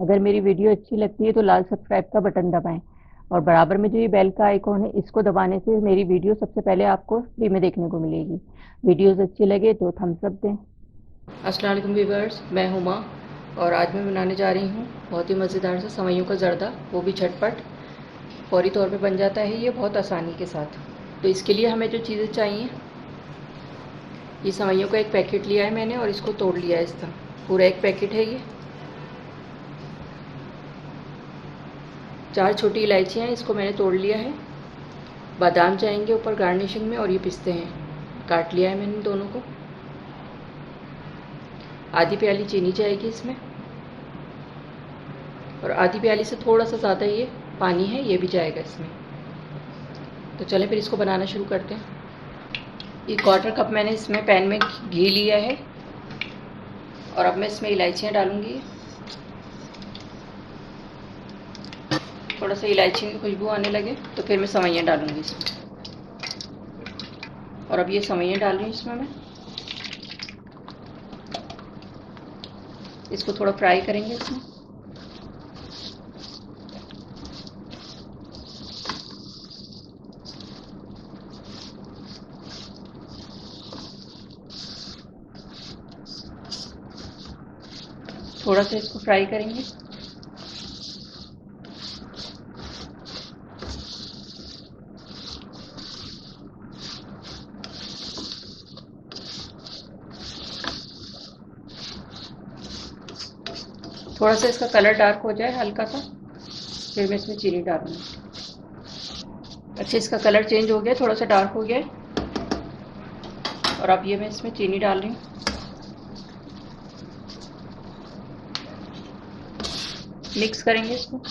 अगर मेरी वीडियो अच्छी लगती है तो लाल सब्सक्राइब का बटन दबाएं और बराबर में जो ये बेल का आइकॉन है इसको दबाने से मेरी वीडियो सबसे पहले आपको फ्री में देखने को मिलेगी। वीडियोस अच्छी लगे तो थम्स अप दें। अस्सलाम वालेकुम व्यूअर्स, मैं हुमा और आज मैं बनाने जा रही हूँ बहुत ही मज़ेदार सा सेवइयों का ज़र्दा, वो भी झटपट फौरी तौर पे बन जाता है ये बहुत आसानी के साथ। तो इसके लिए हमें जो चीज़ें चाहिए, ये सेवइयों का एक पैकेट लिया है मैंने और इसको तोड़ लिया है। इसका पूरा एक पैकेट है ये। 4 छोटी इलायचियाँ हैं, इसको मैंने तोड़ लिया है। बादाम जाएंगे ऊपर गार्निशिंग में और ये पिस्ते हैं, काट लिया है मैंने दोनों को। आधी प्याली चीनी जाएगी इसमें और आधी प्याली से थोड़ा सा ज़्यादा ये पानी है, ये भी जाएगा इसमें। तो चलें फिर इसको बनाना शुरू करते हैं। एक क्वार्टर कप मैंने इसमें पैन में घी लिया है और अब मैं इसमें इलायचियाँ डालूँगी। थोड़ा सा इलायची की खुशबू आने लगे तो फिर मैं सेवइयाँ डालूँगी इसमें। और अब ये सेवइयाँ डाल रही हूँ इसमें मैं। इसको थोड़ा फ्राई करेंगे इसमें। थोड़ा सा इसको फ्राई करेंगे। थोड़ा सा इसका कलर डार्क हो जाए हल्का सा, फिर मैं इसमें चीनी डालूँगी। अच्छा, इसका कलर चेंज हो गया, थोड़ा सा डार्क हो गया है और अब ये मैं इसमें चीनी डाल रही हूँ। मिक्स करेंगे इसको।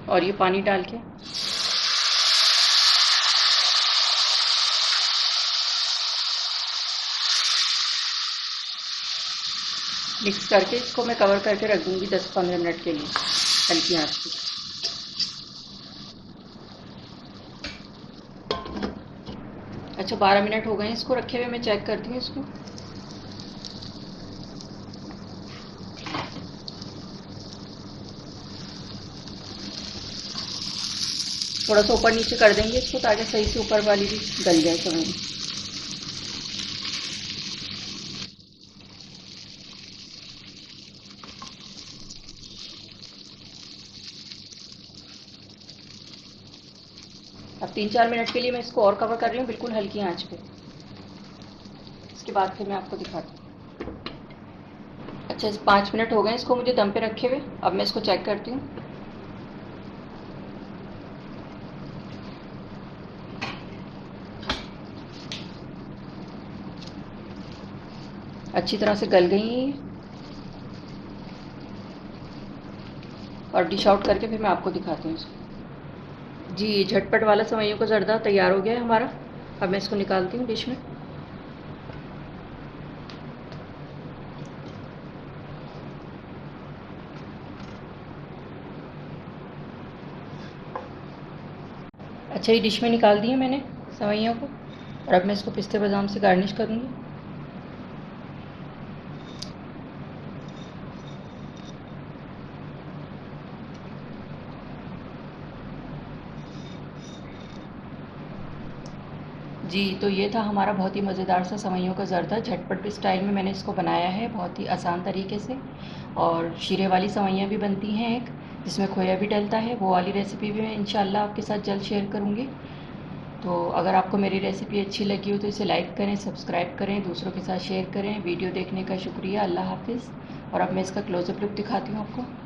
और ये पानी डाल के मिक्स करके इसको मैं कवर करके रख दूँगी 10-15 मिनट के लिए हल्की आंच पे। अच्छा, 12 मिनट हो गए हैं इसको रखे हुए। मैं चेक करती हूँ इसको। थोड़ा सा ऊपर नीचे कर देंगे इसको ताकि सही से ऊपर वाली भी गल जाए सेवई। अब 3-4 मिनट के लिए मैं इसको और कवर कर रही हूँ बिल्कुल हल्की आंच पे। इसके बाद फिर मैं आपको दिखाती हूँ। अच्छा, इस 5 मिनट हो गए इसको मुझे दम पे रखे हुए। अब मैं इसको चेक करती हूँ। अच्छी तरह से गल गई हैं ये। और डिश आउट करके फिर मैं आपको दिखाती हूँ इसको। जी, झटपट वाला सेवइयों का ज़र्दा तैयार हो गया है हमारा। अब मैं इसको निकालती हूँ डिश में। अच्छा, ये डिश में निकाल दी है मैंने सेवइयों को और अब मैं इसको पिस्ते बादाम से गार्निश करूँगी। जी, तो ये था हमारा बहुत ही मज़ेदार सा सेवइयों का ज़र्दा। झटपट स्टाइल में मैंने इसको बनाया है बहुत ही आसान तरीके से। और शीरे वाली सेवइयाँ भी बनती हैं एक, जिसमें खोया भी डलता है। वो वाली रेसिपी भी मैं इंशाल्लाह आपके साथ जल्द शेयर करूँगी। तो अगर आपको मेरी रेसिपी अच्छी लगी हो तो इसे लाइक करें, सब्सक्राइब करें, दूसरों के साथ शेयर करें। वीडियो देखने का शुक्रिया। अल्लाह हाफ़िज़। और अब मैं इसका क्लोज़अप लुक दिखाती हूँ आपको।